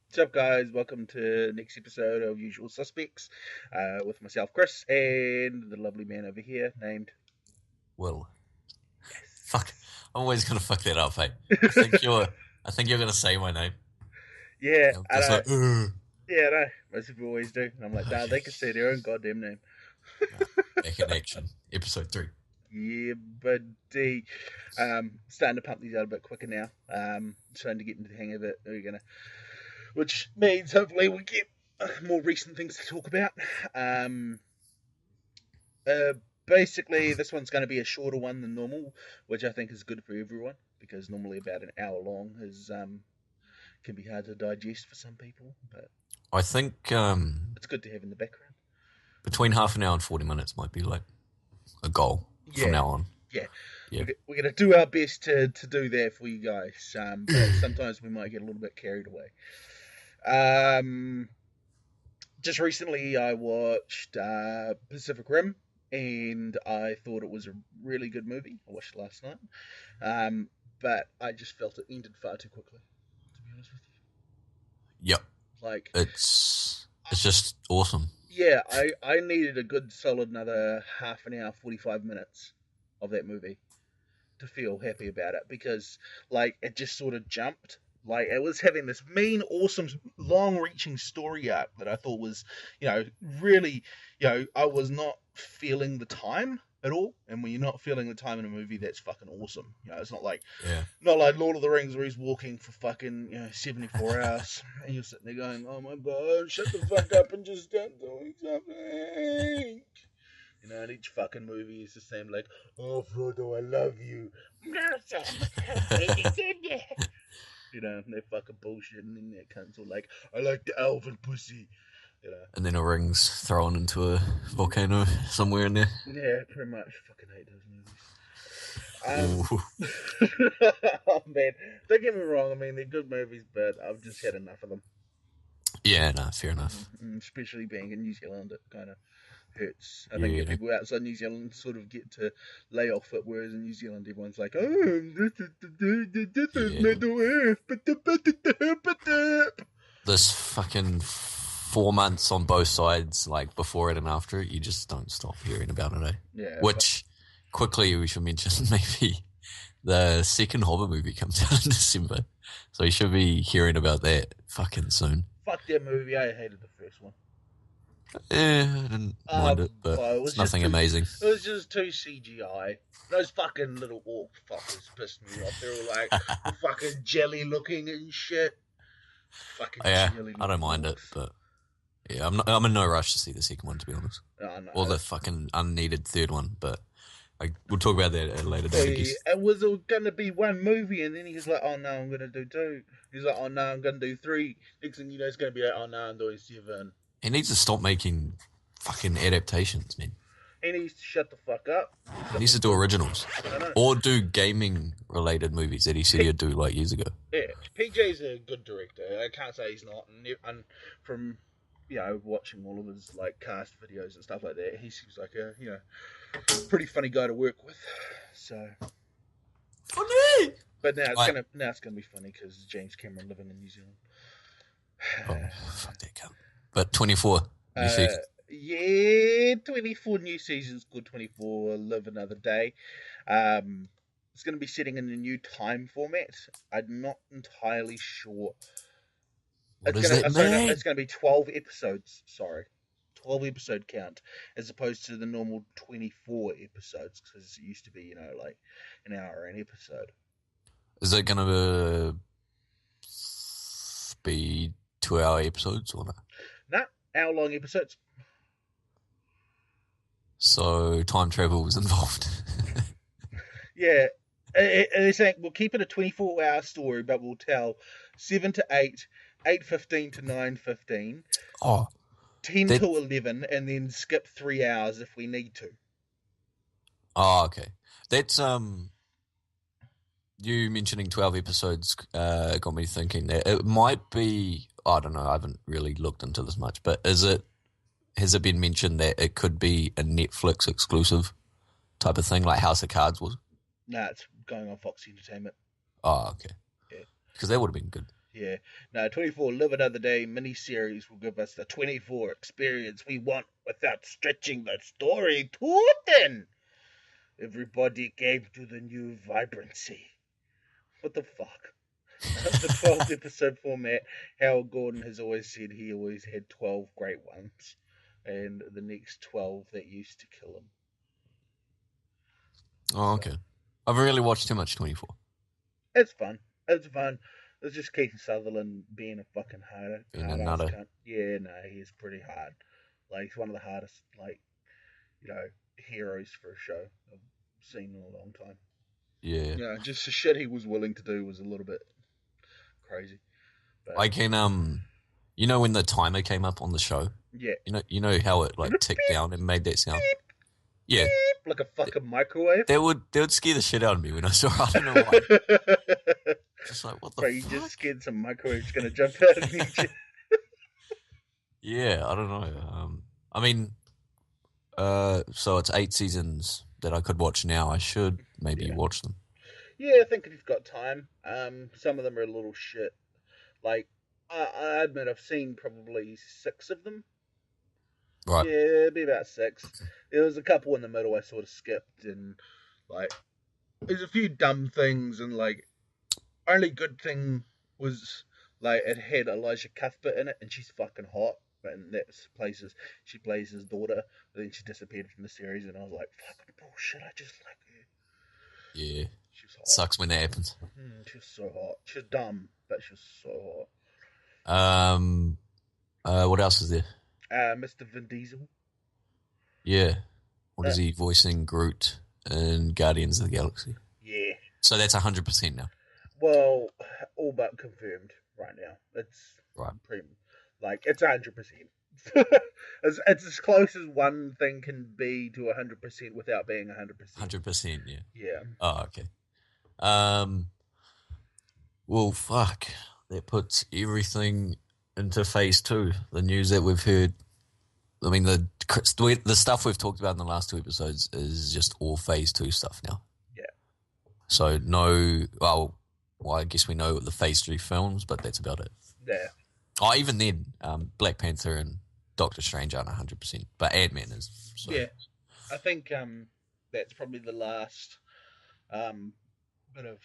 What's up, guys? Welcome to next episode of Usual Suspects with myself, Chris, and the lovely man over here named. Will. Fuck. Yes. I'm always gonna fuck that up, hey. I think you're gonna say my name. Yeah, I'm I just know. like, ugh. Yeah, I know. Most people always do. And I'm like, nah, they Okay. can say their own goddamn name. Back in action. Episode 3. Yeah, buddy. Starting to pump these out a bit quicker now. Starting to get into the hang of it. Which means hopefully we get more recent things to talk about. Um, Uh, Basically, this one's going to be a shorter one than normal, which I think is good for everyone because normally about an hour long is can be hard to digest for some people, but I think it's good to have in the background. between half an hour and 40 minutes might be like a goal from Yeah, now on. yeah. Yeah. We're going to do our best to do that for you guys, but sometimes we might get a little bit carried away. Just recently, I watched Pacific Rim, and I thought it was a really good movie. I watched it last night, but I just felt it ended far too quickly. To be honest with Yep. you, like, It's just awesome. yeah, I needed a good solid another half an hour, 45 minutes of that movie to feel happy about it because, like, it just sort of jumped. Like, it was having this mean, awesome, long-reaching story arc that I thought was, really, I was not feeling the time at all. And when you're not feeling the time in a movie, that's fucking awesome. It's Yeah. not like Lord of the Rings where he's walking for fucking 74 hours and you're sitting there going, "Oh my god, shut the fuck up and just start doing something." And each fucking movie is the same, like, "Oh, Frodo, I love you." They're fucking bullshitting and their cunts all like, "I like the elven pussy." And then a ring's thrown into a volcano somewhere in there. Yeah, pretty much. Fucking hate those movies. Ooh. Oh man, don't get me wrong. I mean, they're good movies, but I've just had enough of them. Yeah, no, fair enough. Especially being in New Zealand, it kind of hurts. I think Yeah. people outside New Zealand sort of get to lay off it, whereas in New Zealand, everyone's like, "Oh, this is Yeah. Middle Earth." This fucking 4 months on both sides, like before it and after it, you just don't stop hearing about it, eh? Yeah. Which, quickly, we should mention maybe the second Hobbit movie comes out in December. So you should be hearing about that fucking soon. Fuck that movie. I hated the first one. I didn't mind it, but well, it's nothing amazing. It was just too CGI. Those fucking little orc fuckers pissed me off. They were like fucking jelly looking and shit. Fucking Yeah, jelly I don't mind it, but yeah, I'm in no rush to see the second one, to be honest. Oh, no. Or the fucking unneeded third one, but we'll talk about that at a later date, I guess. It was going to be one movie, and then he was like, "Oh no, I'm going to do two." He's like, "Oh no, I'm going to do three." Next thing you know, it's going to be like, "Oh no, I'm doing seven." He needs to stop making fucking adaptations, man. He needs to shut the fuck up. He needs to do originals. Or do gaming-related movies that he said he'd do like years ago. Yeah, PJ's a good director. I can't say he's not. And from watching all of his like cast videos and stuff like that, he seems like a pretty funny guy to work with. So Funny. But now it's gonna be funny because James Cameron living in New Zealand. Oh, fuck that cunt. But 24, you see. Yeah, 24 new seasons called 24 Live Another Day. It's going to be sitting in a new time format. I'm not entirely sure. What does that mean? It's going to be 12 episodes, 12 episode count, as opposed to the normal 24 episodes, because it used to be, like an hour an episode. Is it going to be 2-hour episodes or not? No, hour-long episodes. So time travel was involved. Yeah, they're saying we'll keep it a 24-hour story, but we'll tell 7 to 8, 8:15 to 9:15, 10 to 11, and then skip 3 hours if we need to. Oh, okay. That's you mentioning 12 episodes got me thinking that it might be. I don't know. I haven't really looked into this much, but has it been mentioned that it could be a Netflix exclusive type of thing, like House of Cards was? Nah, it's going on Fox Entertainment. Oh, okay. Yeah. Because that would have been good. Yeah. No, 24 Live Another Day miniseries will give us the 24 experience we want without stretching the story too thin. Everybody gave to the new vibrancy. What the fuck? The 12 episode format, Howard Gordon has always said he always had 12 great ones, and the next 12 that used to kill him. Oh, okay. I've really watched too much 24. It's fun. It's fun. It's just Keith Sutherland being a fucking hard Being a ass nutter. cunt. Yeah, no, he's pretty hard. Like, he's one of the hardest, heroes for a show I've seen in a long time. Yeah. Yeah, just the shit he was willing to do was a little bit crazy. But, I can, you know when the timer came up on the show? yeah. You know how it like ticked down and made that sound? Yeah. Beep, like a fucking microwave. That would scare the shit out of me when I saw it. I don't know why. Just like, what the Bro, you fuck? just scared some microwave's gonna jump out and eat you. Yeah, I don't know. I mean, so it's 8 seasons that I could watch now. I should maybe watch them. Yeah, I think if you've got time. Some of them are a little shit. Like, I admit I've seen probably 6 of them. Right. Yeah, it'd be about 6. There was a couple in the middle I sort of skipped, and like, there's a few dumb things, and like, only good thing was like it had Elijah Cuthbert in it, and she's fucking hot. And she plays his daughter, but then she disappeared from the series, and I was like, fucking bullshit, I just like her. Yeah. She was hot. Sucks when that happens. She was so hot. She was dumb, but she was so hot. What else is there? Mr. Vin Diesel. Yeah. What is he voicing? Groot in Guardians of the Galaxy. Yeah. So that's 100% now. Well, all but confirmed right now. It's right. It's 100%. it's as close as one thing can be to 100% without being 100%. 100%, yeah. Yeah. Oh, okay. Well, fuck. That puts everything into phase 2. The news that we've heard. I mean, the stuff we've talked about in the last 2 episodes is just all phase 2 stuff now. Yeah. So I guess we know the phase 3 films, but that's about it. Yeah. Oh, even then, Black Panther and Doctor Strange aren't 100%, but Ant-Man is. So. Yeah. I think that's probably the last bit of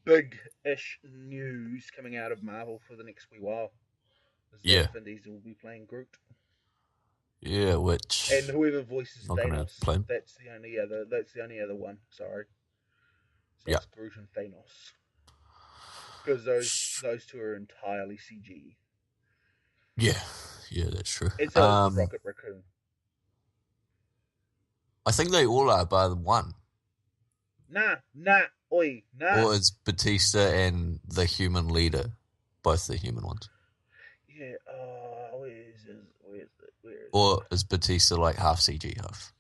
big-ish news coming out of Marvel for the next wee while. Yeah. Vin Diesel will be playing Groot. Yeah, which and whoever voices Thanos, that's the only other one. Sorry. So it's Groot and Thanos. Because those two are entirely CG. Yeah, that's true. It's Rocket Raccoon. I think they all are by the one. Nah. Or it's Batista and the human leader, both the human ones. Yeah, where is it? Or is Batista like half CG, half?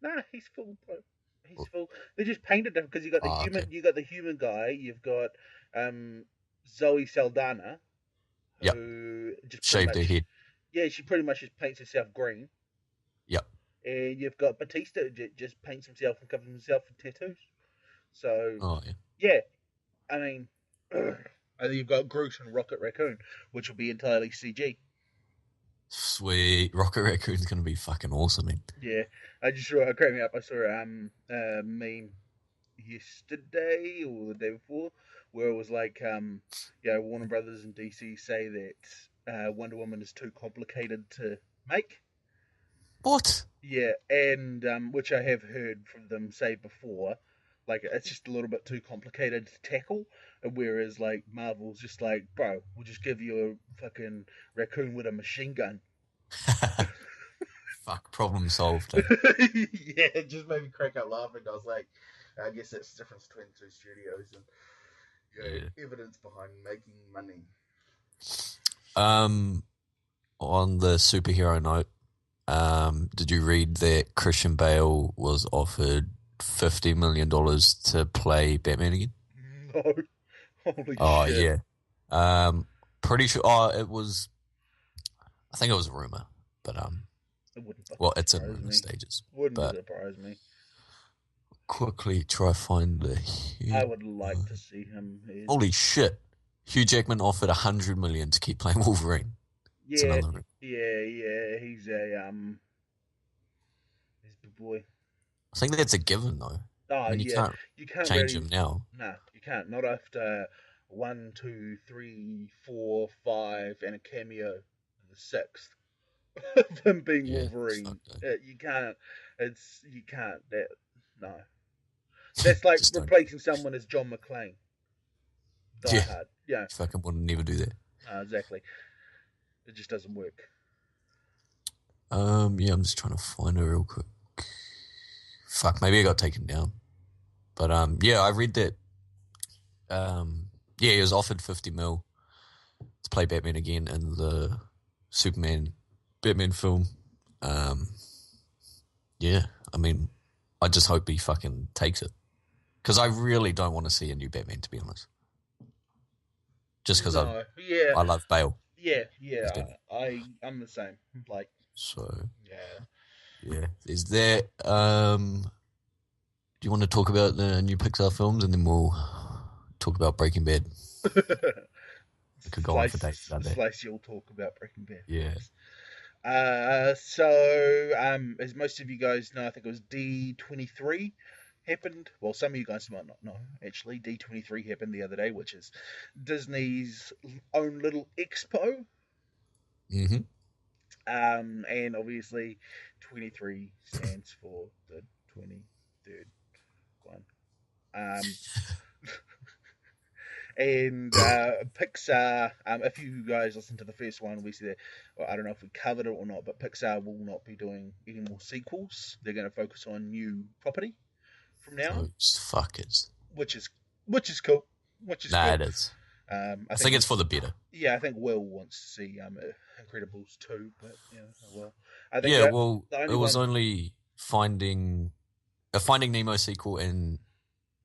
Nah, he's full, bro. He's full. They just painted him because you got the human. Okay. You got the human guy. You've got Zoe Saldana, who just shaved her head. Yeah, she pretty much just paints herself green. Yep. And you've got Batista who just paints himself and covers himself with tattoos. So. Yeah. I mean, and then you've got Groot and Rocket Raccoon, which will be entirely CG. Sweet. Rocket Raccoon's going to be fucking awesome, man. Yeah. I just saw, cracked me up. I saw a meme yesterday or the day before where it was like, Warner Brothers and DC say that Wonder Woman is too complicated to make. What? Yeah, and which I have heard from them say before. Like, it's just a little bit too complicated to tackle. Whereas, like, Marvel's just like, bro, we'll just give you a fucking raccoon with a machine gun. Fuck, problem solved. Yeah, it just made me crack up laughing. I was like, I guess that's the difference between the two studios and evidence behind making money. On the superhero note, did you read that Christian Bale was offered $50 million to play Batman again? No. Holy shit. Yeah. Pretty sure. It was. I think it was a rumor, but it wouldn't. It's in rumor stages. Wouldn't surprise me. Quickly try find the. I would like to see him. Holy shit! Hugh Jackman offered $100 million to keep playing Wolverine. It's Yeah, another. yeah. He's the boy. I think that's a given though. I Oh mean, you yeah, can't you can't change really. him now. No, you can't. Not after 1, 2, 3, 4, 5, and a cameo in the sixth of him being Yeah, Wolverine. fuck that. You can't. You can't. No. That's like Just don't. replacing someone as John McClane. Die Yeah, Hard. Yeah, fucking would never do that. exactly. It just doesn't work. Yeah, I'm just trying to find her real quick. Fuck, maybe I got taken down. But yeah, I read that. Yeah, he was offered 50 mil to play Batman again in the Superman Batman film. Yeah, I mean, I just hope he fucking takes it because I really don't want to see a new Batman, to be honest. Just because No, yeah, I love Bale. yeah. I'm the same. Like, So yeah. yeah, is there? Do you want to talk about the new Pixar films and then we'll talk about Breaking Bad? We could go on for days about that. Slice, you'll talk about Breaking Bad. Yeah. As most of you guys know, I think it was D23 happened. Well, some of you guys might not know. Actually, D23 happened the other day, which is Disney's own little expo. Mm-hmm. And obviously, 23 stands for the 23rd one. And Pixar, if you guys listen to the first one, we said, well, I don't know if we covered it or not, but Pixar will not be doing any more sequels. They're going to focus on new property from now on, Those fuckers. which is cool. Nah, it is. I think it's for the better. Yeah, I think Will wants to see Incredibles 2, but yeah, well, I think it was only Finding Nemo sequel and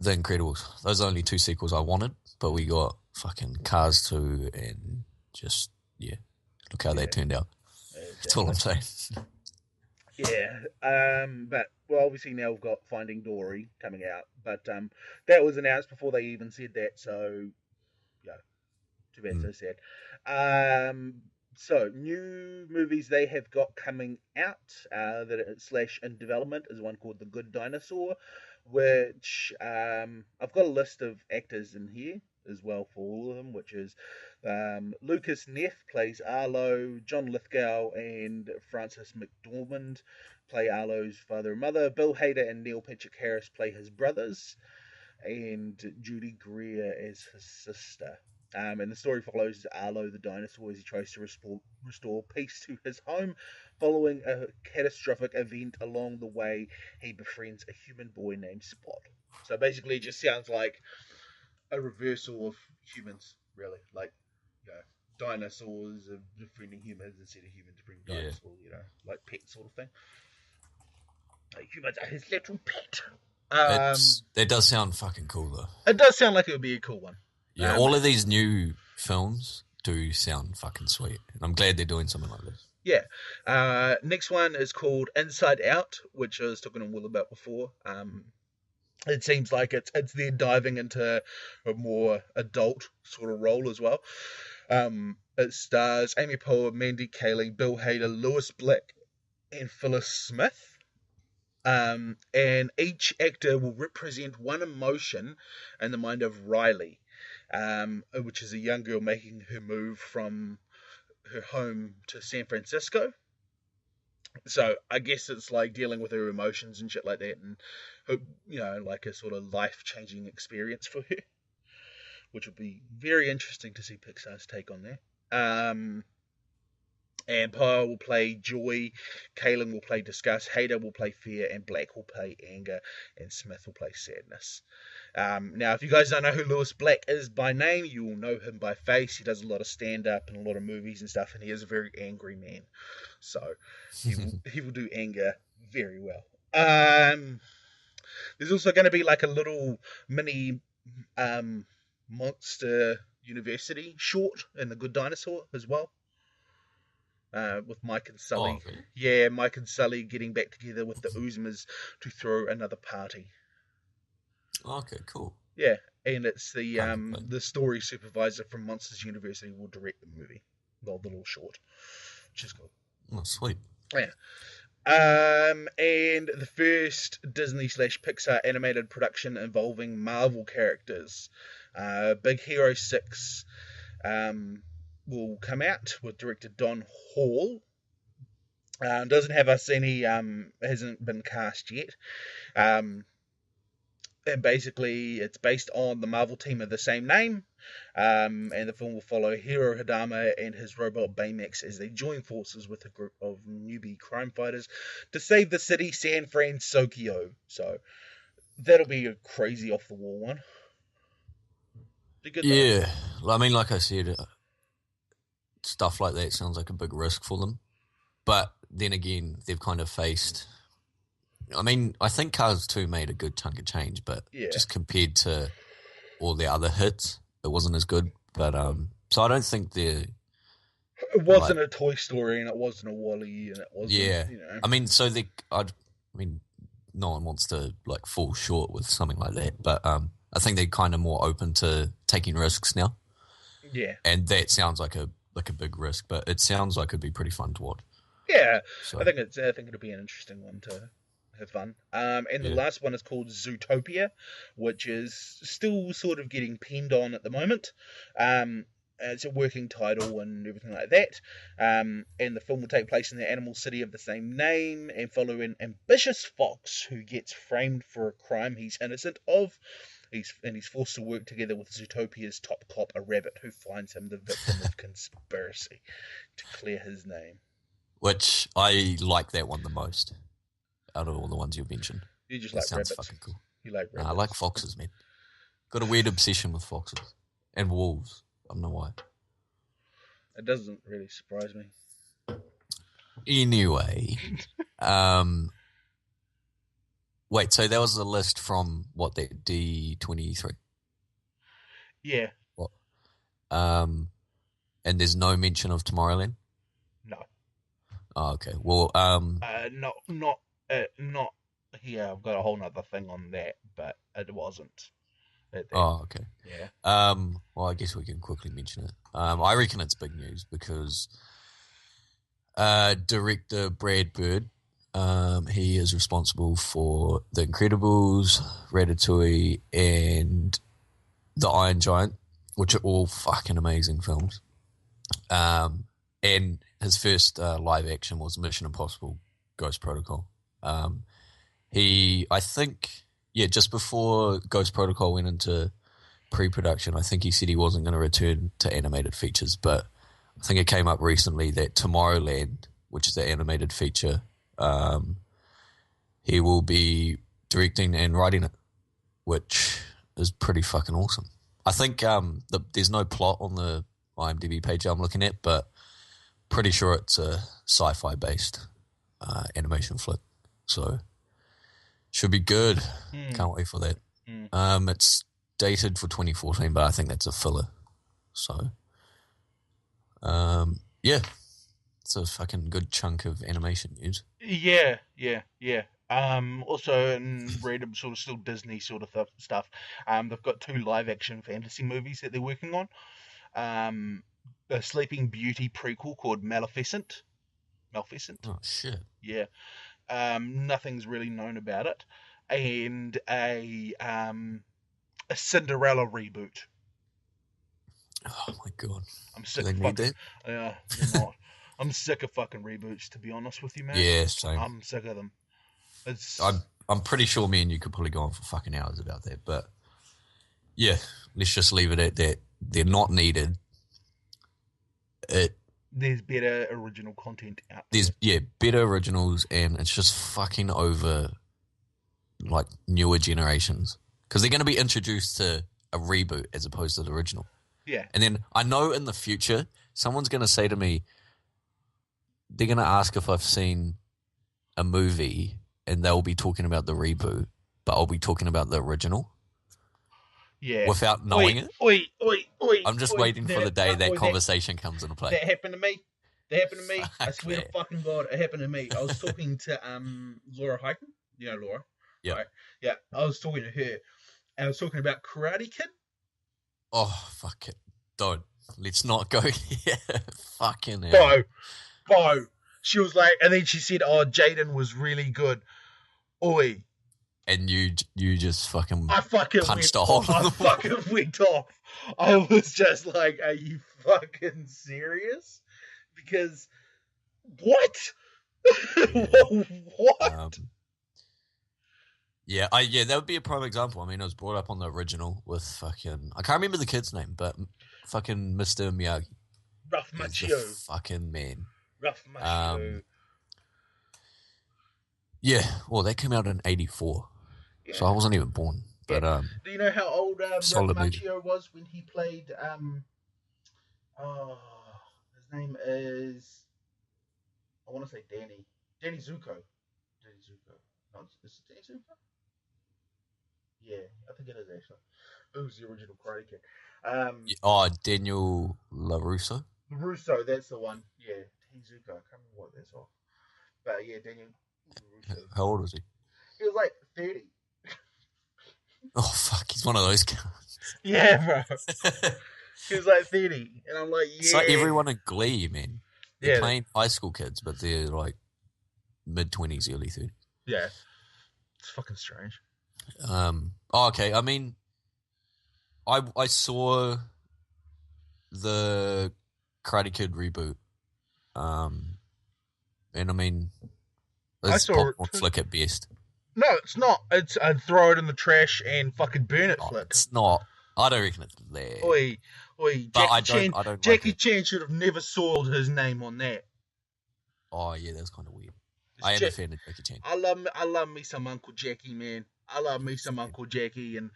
The Incredibles. Those are the only two sequels I wanted, but we got fucking Cars 2 and just, yeah, look how that turned out. That's all I'm saying. Yeah, but well, obviously now we've got Finding Dory coming out, but that was announced before they even said that, so yeah, too bad, so sad. So new movies they have got coming out that are / in development is one called The Good Dinosaur, which I've got a list of actors in here as well for all of them, which is Lucas Neff plays Arlo, John Lithgow and Frances McDormand play Arlo's father and mother, Bill Hader and Neil Patrick Harris play his brothers, and Judy Greer as his sister. And the story follows Arlo the dinosaur as he tries to restore peace to his home. Following a catastrophic event along the way, he befriends a human boy named Spot. So basically, it just sounds like a reversal of humans, really. Like, you know, dinosaurs are befriending humans instead of humans befriending dinosaurs, you know, like pet sort of thing. Like, humans are his little pet. That does sound fucking cool, though. It does sound like it would be a cool one. Yeah, all of these new films do sound fucking sweet. And I'm glad they're doing something like this. Yeah. Next one is called Inside Out, which I was talking to Will about before. It seems like it's them diving into a more adult sort of role as well. It stars Amy Poehler, Mandy Kaling, Bill Hader, Lewis Black, and Phyllis Smith. And each actor will represent one emotion in the mind of Riley, which is a young girl making her move from her home to San Francisco. So I guess it's like dealing with her emotions and shit like that, and you know, like a sort of life-changing experience for her, which would be very interesting to see Pixar's take on that. And Poe will play joy, Kaling will play disgust, Hader will play fear, and Black will play anger, and Smith will play sadness. Now, if you guys don't know who Lewis Black is by name, you will know him by face. He does a lot of stand-up and a lot of movies and stuff, and he is a very angry man. So, he will do anger very well. There's also going to be like a little mini Monster University short in The Good Dinosaur as well. With Mike and Sully. Oh, really? Yeah, Mike and Sully getting back together with the Uzmas to throw another party. Okay, cool. Yeah, and it's Can't complain. the story supervisor from Monsters University will direct the movie, well, the little short, which is cool. Oh, sweet. Yeah. And the first Disney / Pixar animated production involving Marvel characters, Big Hero 6, will come out with director Don Hall. Doesn't have us any, hasn't been cast yet. And basically, it's based on the Marvel team of the same name. And the film will follow Hiro Hidama and his robot Baymax as they join forces with a group of newbie crime fighters to save the city San Francisco. So that'll be a crazy off the wall one. Be good, Yeah, I mean, like I said, stuff like that sounds like a big risk for them. But then again, they've kind of faced. I mean, I think Cars 2 made a good chunk of change, but Yeah. just compared to all the other hits, it wasn't as good. But so I don't think they're. It wasn't a Toy Story, and it wasn't a WALL-E, and it wasn't. Yeah, You know. I mean, so they. I mean, no one wants to like fall short with something like that, but I think they're kind of more open to taking risks now. Yeah. And that sounds like a big risk, but it sounds like it'd be pretty fun to watch. Yeah, So, I think it'll be an interesting one to have fun. And the last one is called Zootopia, which is still sort of getting penned on at the moment. It's a working title and everything like that. And the film will take place in the animal city of the same name and follow an ambitious fox who gets framed for a crime he's innocent of. He's forced to work together with Zootopia's top cop, a rabbit, who finds him the victim of conspiracy to clear his name. which I like that one the most out of all the ones you've mentioned. You just That like sounds rabbits. fucking cool. You like rabbits. I like foxes, man. Got a weird obsession with foxes and wolves. I don't know why. It doesn't really surprise me. Anyway, wait. So that was the list from what, that D23? Yeah. What? And there's no mention of Tomorrowland. No. Oh, okay. Well, Not here. I've got a whole nother thing on that, but it wasn't. Oh, okay. Yeah. Well, I guess we can quickly mention it. I reckon it's big news because director Brad Bird, he is responsible for The Incredibles, Ratatouille, and The Iron Giant, which are all fucking amazing films. And his first live action was Mission Impossible: Ghost Protocol. I think, just before Ghost Protocol went into pre-production, I think he said he wasn't going to return to animated features, but I think it came up recently that Tomorrowland, which is the animated feature, he will be directing and writing it, which is pretty fucking awesome. I think there's no plot on the IMDb page I'm looking at, but pretty sure it's a sci-fi based animation flick, so should be good. Can't wait for that. It's dated for 2014, but I think that's a filler. So, it's a fucking good chunk of animation news. Yeah. Also in random sort of still Disney sort of stuff. They've got 2 live action fantasy movies that they're working on. A Sleeping Beauty prequel called Maleficent. Oh shit. Yeah. Nothing's really known about it. And a Cinderella reboot. Oh my god. I'm sick Do they of need fucking. that? Yeah, they're not. I'm sick of fucking reboots, to be honest with you, man. Yeah, same. I'm sick of them. I'm pretty sure me and you could probably go on for fucking hours about that, but yeah, let's just leave it at that. They're not needed. There's better original content out there. There's better originals, and it's just fucking over like newer generations because they're going to be introduced to a reboot as opposed to the original. Yeah. And then I know in the future someone's going to say to me, they're going to ask if I've seen a movie, and they'll be talking about the reboot, but I'll be talking about the original. Yeah. Without knowing it. Oi. I'm just waiting for the day that conversation comes into play. That happened to me. I Fuck, swear to man. fucking God, it happened to me. I was talking to Laura Hyken. You know Laura? Yeah. Right? Yeah, I was talking to her, I was talking about Karate Kid. Oh, fuck it. Don't. Let's not go here. Fucking hell. Bo. She was like, and then she said, "Oh, Jaden was really good." Oi. And you just fucking I fucking punched went a hole off. in I the fucking went off. I was just like, "Are you fucking serious?" Because what? What? Yeah, that would be a prime example. I mean, it was brought up on the original with fucking... I can't remember the kid's name, but fucking Mr. Miyagi. Ralph He's Macchio. the fucking man. Ralph Macchio. Yeah, well, that came out in 84. Yeah. So I wasn't even born. But do you know how old Ralph Macchio was when he played his name is, I want to say Danny Zuko. No, is it Danny Zuko? Yeah, I think it is actually. Who's the original Karate Kid? Daniel LaRusso. LaRusso, that's the one. Yeah, Danny Zuko. I can't remember what that's off. But yeah, Daniel LaRusso. How old was he? He was like 30. Oh, fuck, he's one of those guys. Yeah, bro. He was like 30. And I'm like, yeah. It's like everyone in Glee, man. They're Yeah, playing high school kids, but they're like mid-20s, early 30s. Yeah. It's fucking strange. Okay. I mean, I saw the Karate Kid reboot. And I mean, it's popcorn flick at best. No, it's not. It's I'd throw it in the trash and fucking burn it flick. It's not. I don't reckon it's there. Oi. But Jackie Chan should have never soiled his name on that. Oh yeah, that's kind of weird. I am a fan of Jackie Chan. I love me some Uncle Jackie, man. I love me some Uncle Jackie, and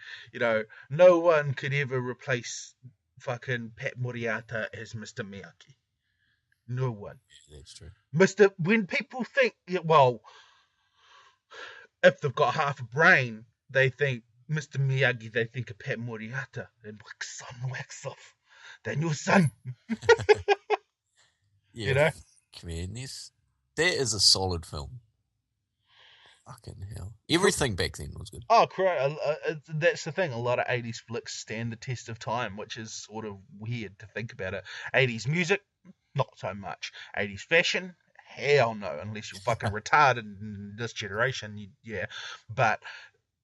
no one could ever replace fucking Pat Morita as Mr. Miyagi. No one. Yeah, that's true. When people think, well, if they've got half a brain, they think Mr. Miyagi, they think of Pat Morita. And wax off. Then your son. Yeah, man, that is a solid film. Fucking hell. Everything back then was good. Oh, correct. That's the thing. A lot of 80s flicks stand the test of time, which is sort of weird to think about it. 80s music, not so much. 80s fashion, hell no, unless you're fucking retarded in this generation. Yeah. But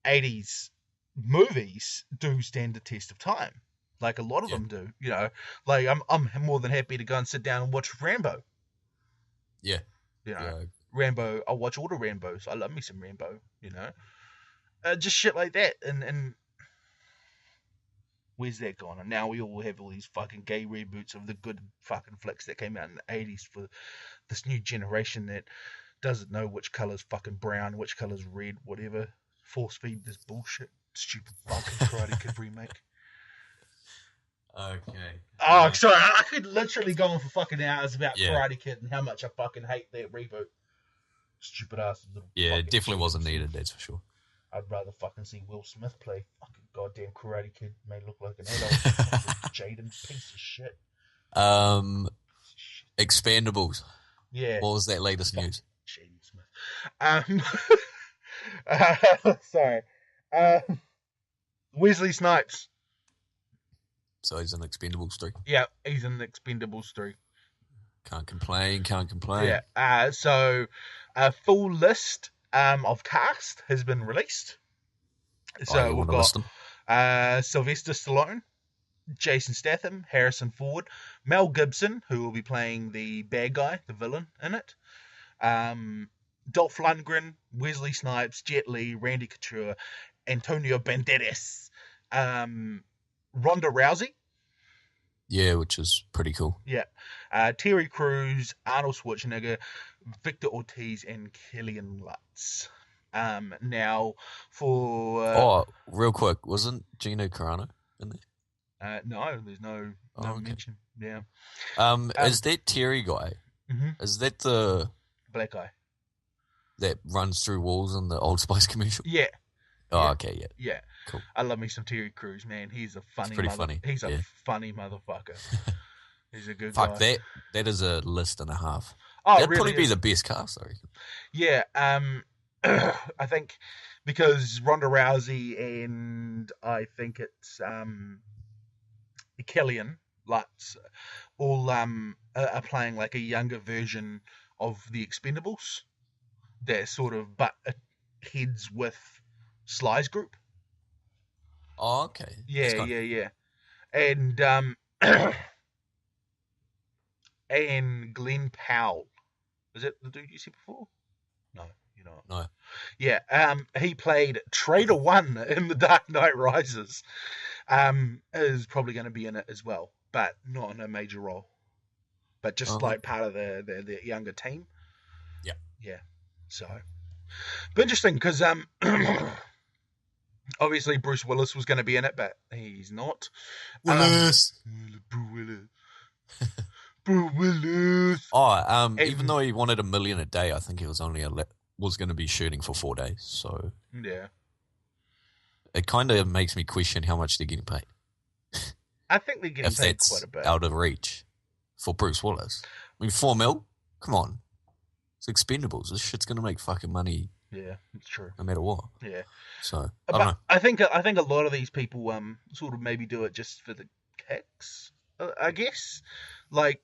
80s movies do stand the test of time. Like a lot of them do. Like I'm more than happy to go and sit down and watch Rambo. Yeah. Rambo, I'll watch all the Rambos. I love me some Rambo, just shit like that. And where's that gone? And now we all have all these fucking gay reboots of the good fucking flicks that came out in the 80s for this new generation that doesn't know which colour's fucking brown, which colour's red, whatever. Force feed this bullshit. Stupid fucking Karate Kid remake. Okay. Oh, sorry. I could literally go on for fucking hours about Karate Kid and how much I fucking hate that reboot. Stupid ass little. Yeah, it definitely wasn't needed, that's for sure. I'd rather fucking see Will Smith play fucking goddamn Karate Kid. May look like an adult. Jaden, piece of shit. Expendables. Yeah. What was that latest news? Jaden Smith. Sorry. Wesley Snipes. So he's in Expendables 3? Yeah, he's in Expendables 3. Can't complain. Yeah. So a full list of cast has been released. So we've got Sylvester Stallone, Jason Statham, Harrison Ford, Mel Gibson, who will be playing the bad guy, the villain in it. Dolph Lundgren, Wesley Snipes, Jet Li, Randy Couture, Antonio Banderas, Ronda Rousey. Yeah, which is pretty cool. Yeah. Terry Crews, Arnold Schwarzenegger, Victor Ortiz, and Killian Lutz. Now, for... real quick, wasn't Gina Carano in there? No, there's no mention. Yeah. Is that Terry guy? Mm-hmm. Is that the... Black guy. That runs through walls in the Old Spice commercial? Yeah. Oh, okay, yeah. Yeah. Cool. I love me some Terry Crews, man. He's a funny funny. He's a funny motherfucker. He's a good guy. Fuck, that is a list and a half. Oh, That'd really probably be the best cast, I reckon. Yeah. I think because Ronda Rousey and I think it's Killian Lutz all are playing like a younger version of the Expendables. They're sort of butt heads with Sly's group. Oh, okay. Yeah. And and Glenn Powell. Is it the dude you said before? No, you're not. No. Yeah, he played Trader One in The Dark Knight Rises. Is probably going to be in it as well, but not in a major role. But just like part of the younger team. Yeah. So, but interesting because obviously Bruce Willis was going to be in it, but he's not. Willis. Bruce Willis. Oh, even though he wanted $1 million a day, I think he was only was going to be shooting for 4 days. So yeah, it kind of makes me question how much they're getting paid. I think they're getting paid quite a bit. Out of reach for Bruce Willis. I mean, $4 million? Come on. It's Expendables. This shit's going to make fucking money. Yeah, it's true. No matter what. Yeah. So, I don't know. I think a lot of these people sort of maybe do it just for the kicks, I guess. Like,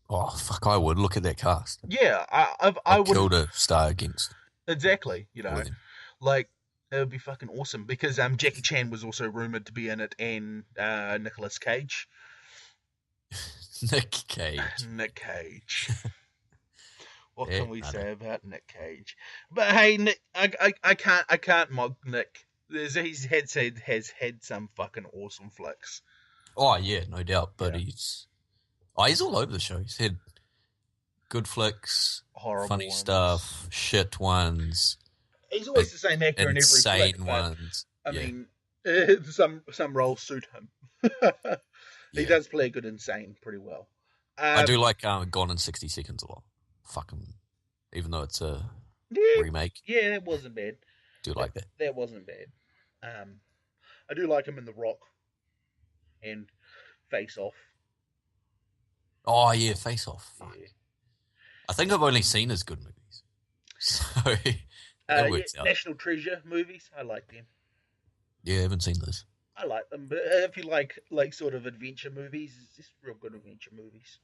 oh, fuck, I would. Look at that cast. Yeah, I would kill to star against. Exactly, like it would be fucking awesome because Jackie Chan was also rumored to be in it, and Nicolas Cage. Nick Cage. Nick Cage. What can we say about Nick Cage? But hey, Nick, I can't mock Nick. He's had some fucking awesome flicks. Oh yeah, no doubt. But he's all over the show. He's had good flicks, horrible funny ones. Stuff, shit ones. He's always the same actor in every flick. Insane ones. I mean, some roles suit him. He does play good insane pretty well. I do like Gone in 60 Seconds a lot. Fucking, even though it's a remake. Yeah, that wasn't bad. Do like that. That wasn't bad. I do like him in The Rock and Face Off. Oh yeah, Face Off. Fuck. Yeah. I think I've only seen his good movies. So that works out. National Treasure movies, I like them. Yeah, I haven't seen those. I like them, but if you like sort of adventure movies, it's just real good adventure movies.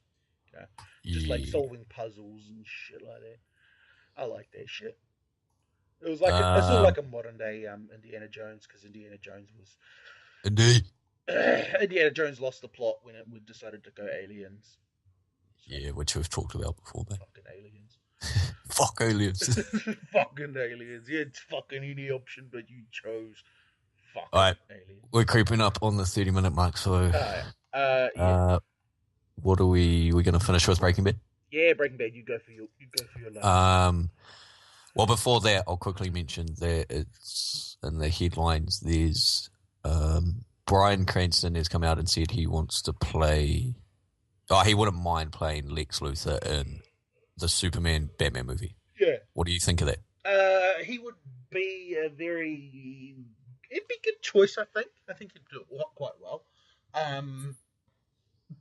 Just like solving puzzles and shit like that. I like that shit. It was like it's sort of like a modern day Indiana Jones, because Indiana Jones was Indiana Jones lost the plot when it decided to go aliens. So, yeah, which we've talked about before, man. Fucking aliens. Fuck aliens. Fucking aliens. You had fucking any option, but you chose fucking aliens. We're creeping up on the 30-minute mark, so what are we going to finish with Breaking Bad? Yeah, Breaking Bad. You go for your last. Well, before that, I'll quickly mention that it's in the headlines. There's Bryan Cranston has come out and said he wants to play. Oh, he wouldn't mind playing Lex Luthor in the Superman Batman movie. Yeah. What do you think of that? He would be it'd be a good choice, I think. I think he'd do it quite well.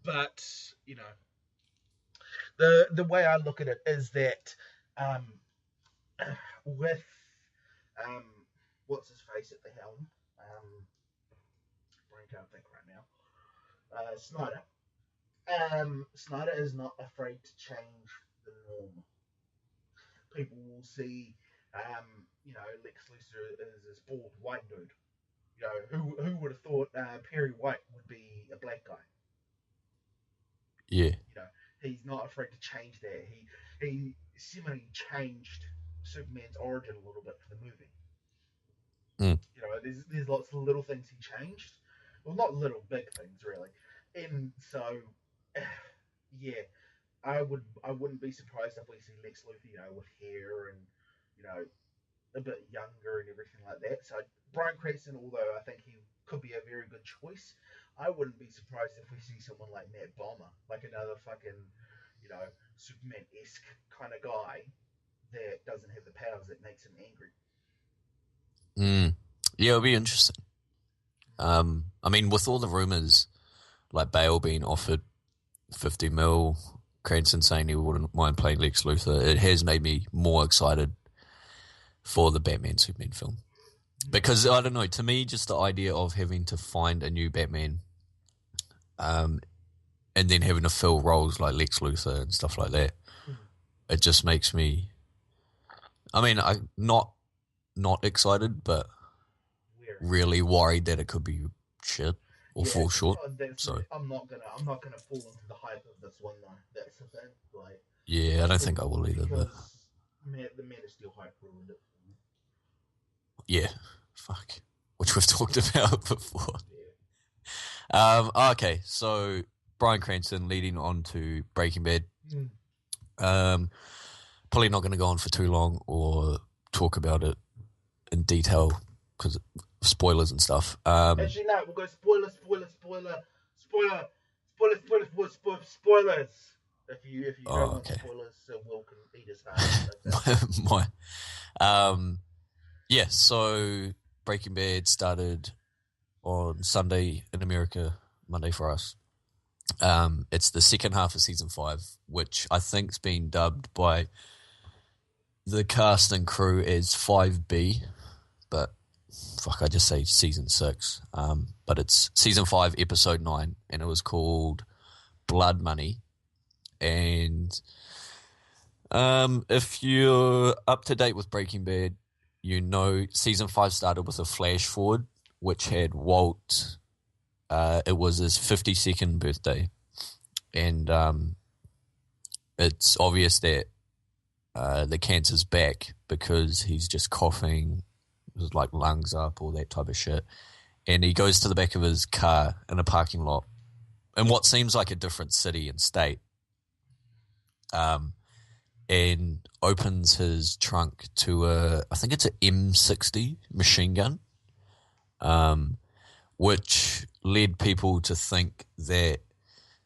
But, the way I look at it is that with what's his face at the helm, I can't think right now, Snyder. Snyder is not afraid to change the norm. People will see, Lex Luthor is this bald white dude. Who would have thought Perry White would be a black guy? Yeah. He's not afraid to change that. He seemingly changed Superman's origin a little bit for the movie. There's lots of little things he changed. Well, not little, big things really. And so, yeah, I wouldn't be surprised if we see Lex Luthor, with hair and a bit younger and everything like that. So Bryan Cranston, although I think he could be a very good choice, I wouldn't be surprised if we see someone like Matt Bomber, like another fucking, Superman-esque kind of guy that doesn't have the powers that makes him angry. Yeah, it'll be interesting. I mean, with all the rumors, like Bale being offered 50 mil, Cranston saying he wouldn't mind playing Lex Luthor, it has made me more excited for the Batman Superman film. Because, I don't know, to me, just the idea of having to find a new Batman, and then having to fill roles like Lex Luthor and stuff like that, it just makes me, I mean, I'm not excited, but really worried that it could be shit or fall short. So I'm not gonna fall into the hype of this one though. That's the thing. Like, yeah, I don't think I will either. But the Man of Steel hype ruined it. Yeah, fuck. Which we've talked about before. Yeah. Okay, so Bryan Cranston leading on to Breaking Bad. Probably not going to go on for too long or talk about it in detail because spoilers and stuff. Actually, no, we'll go spoilers. If you don't want spoilers, so Will can eat his heart. Yeah, so Breaking Bad started on Sunday in America, Monday for us. It's the second half of season 5, which I think's been dubbed by the cast and crew as 5B, but fuck, I just say season 6. But it's season 5, episode 9, and it was called Blood Money. And if you're up to date with Breaking Bad, you know season 5 started with a flash forward, which had Walt. It was his 52nd birthday, and it's obvious that the cancer's back because he's just coughing, his like lungs up, all that type of shit. And he goes to the back of his car in a parking lot in what seems like a different city and state, and opens his trunk to I think it's an M60 machine gun, which led people to think that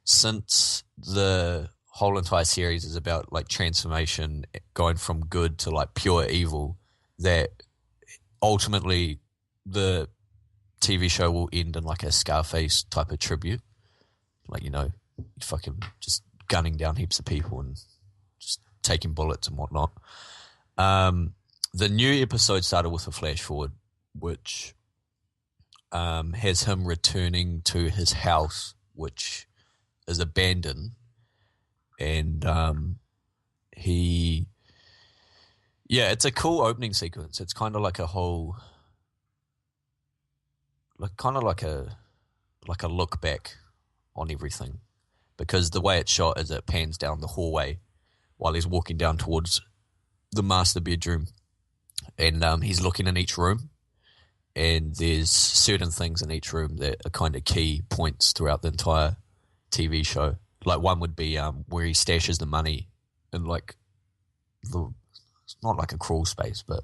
since the whole entire series is about like transformation, going from good to like pure evil, that ultimately the TV show will end in like a Scarface type of tribute, like, you know, fucking just gunning down heaps of people and just taking bullets and whatnot. The new episode started with a flash forward, which has him returning to his house, which is abandoned, and it's a cool opening sequence. It's kind of like a whole, like a look back on everything, because the way it's shot is it pans down the hallway while he's walking down towards the master bedroom, and he's looking in each room, and there's certain things in each room that are kind of key points throughout the entire TV show. Like one would be where he stashes the money in like it's not like a crawl space, but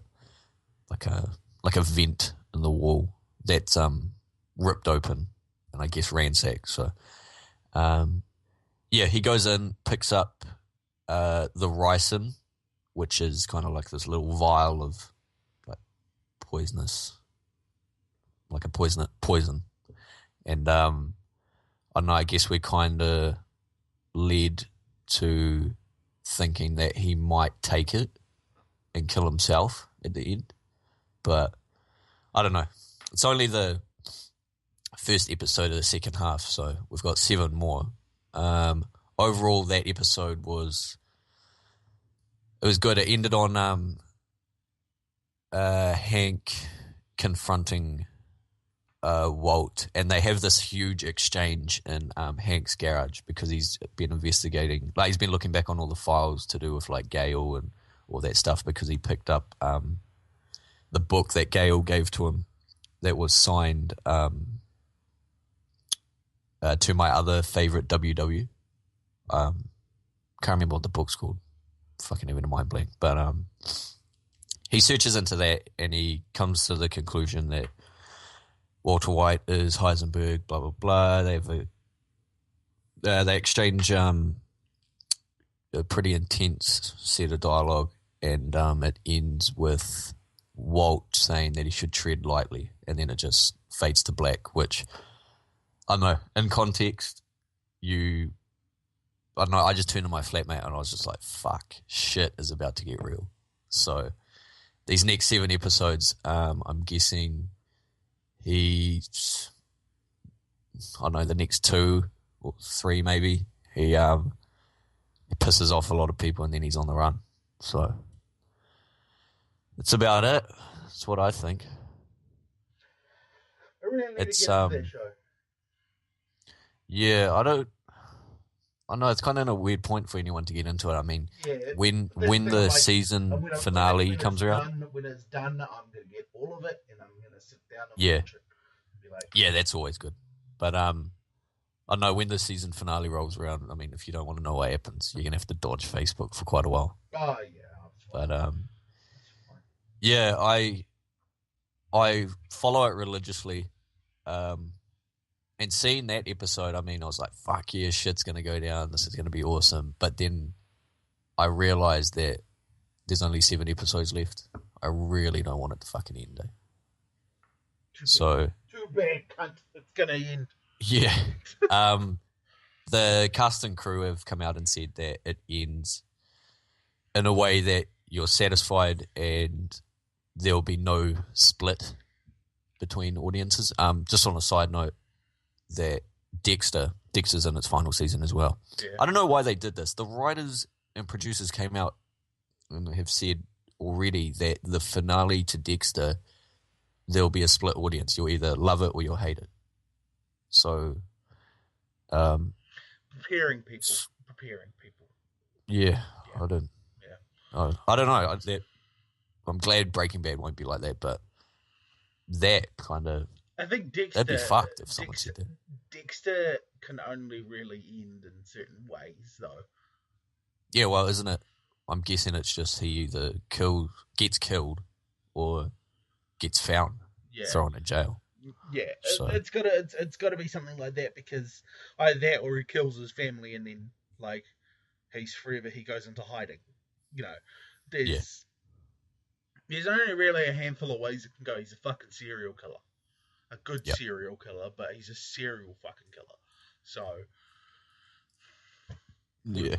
like a vent in the wall that's ripped open and I guess ransacked. So he goes in, picks up the ricin, which is kind of like this little vial of like poisonous, like a poison. And I don't know, I guess we kind of led to thinking that he might take it and kill himself at the end. But I don't know. It's only the first episode of the second half, so we've got 7 more. Overall, that episode was good. It ended on Hank confronting Walt, and they have this huge exchange in Hank's garage because he's been investigating, like he's been looking back on all the files to do with like Gale and all that stuff, because he picked up the book that Gale gave to him that was signed to my other favorite WW. Can't remember what the book's called. Fucking even a mind blank. But he searches into that and he comes to the conclusion that Walter White is Heisenberg, blah, blah, blah. They have they exchange a pretty intense set of dialogue, and it ends with Walt saying that he should tread lightly, and then it just fades to black, which, I don't know, in context, I don't know, I just turned to my flatmate and I was just like, fuck, shit is about to get real. So these next 7 episodes, I'm guessing he's, I don't know, the next 2 or 3 maybe, he pisses off a lot of people and then he's on the run. So that's about it. That's what I think. I really need It's to get into that show. Yeah, I know it's kind of in a weird point for anyone to get into it. I mean, when the season finale comes around, when it's done, I'm gonna get all of it, and I'm gonna sit down and watch it. And be like, yeah, that's always good. But I know when the season finale rolls around. I mean, if you don't want to know what happens, you're gonna have to dodge Facebook for quite a while. Oh yeah, but yeah, I follow it religiously. And seeing that episode, I mean, I was like, fuck yeah, shit's going to go down. This is going to be awesome. But then I realized that there's only 7 episodes left. I really don't want it to fucking end. Too bad, cunt. It's going to end. Yeah. The cast and crew have come out and said that it ends in a way that you're satisfied and there'll be no split between audiences. Just on a side note, that Dexter's in its final season as well. Yeah. I don't know why they did this. The writers and producers came out and have said already that the finale to Dexter, there'll be a split audience. You'll either love it or you'll hate it. So, preparing people. Yeah. I don't. Yeah. I don't know. I'm glad Breaking Bad won't be like that, but that kind of. I think Dexter. That'd be fucked if someone said that. Dexter can only really end in certain ways, though. Yeah, well, isn't it? I'm guessing it's just he either gets killed, or gets found, thrown in jail. Yeah, so. It's gotta be something like that, because either that or he kills his family and then like he goes into hiding. You know, there's only really a handful of ways it can go. He's a fucking serial killer. A good serial killer, but he's a serial fucking killer. So,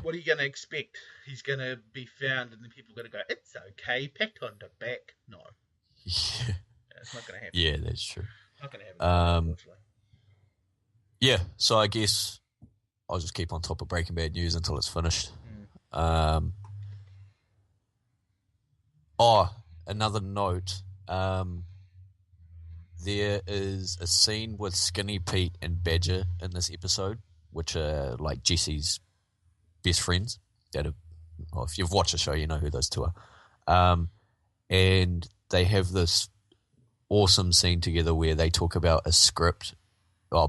what are you going to expect? He's going to be found and then people are going to go, it's okay, pat on the back. No. Yeah. It's not going to happen. Yeah, that's true. Not going to happen, unfortunately. Yeah, so I guess I'll just keep on top of Breaking Bad news until it's finished. Another note. There is a scene with Skinny Pete and Badger in this episode, which are like Jesse's best friends. If you've watched the show, you know who those two are. And they have this awesome scene together where they talk about a script.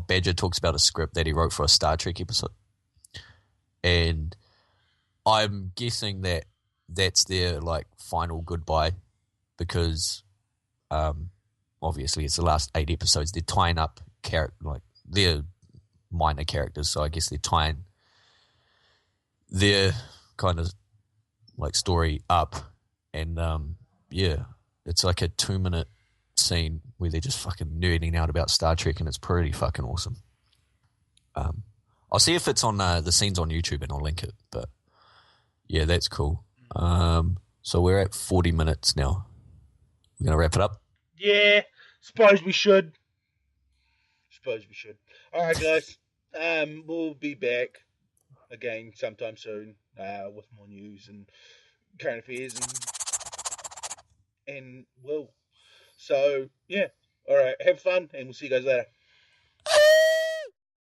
Badger talks about a script that he wrote for a Star Trek episode. And I'm guessing that that's their like final goodbye, because obviously it's the last 8 episodes. They're tying up they're minor characters, so I guess they're tying their kind of like story up. And it's like a 2-minute scene where they're just fucking nerding out about Star Trek, and it's pretty fucking awesome. I'll see if it's on the scenes on YouTube and I'll link it. But yeah, that's cool. So we're at 40 minutes now. We're gonna wrap it up. Yeah, suppose we should. All right, guys. We'll be back again sometime soon with more news and current affairs and will. So yeah. All right. Have fun, and we'll see you guys later.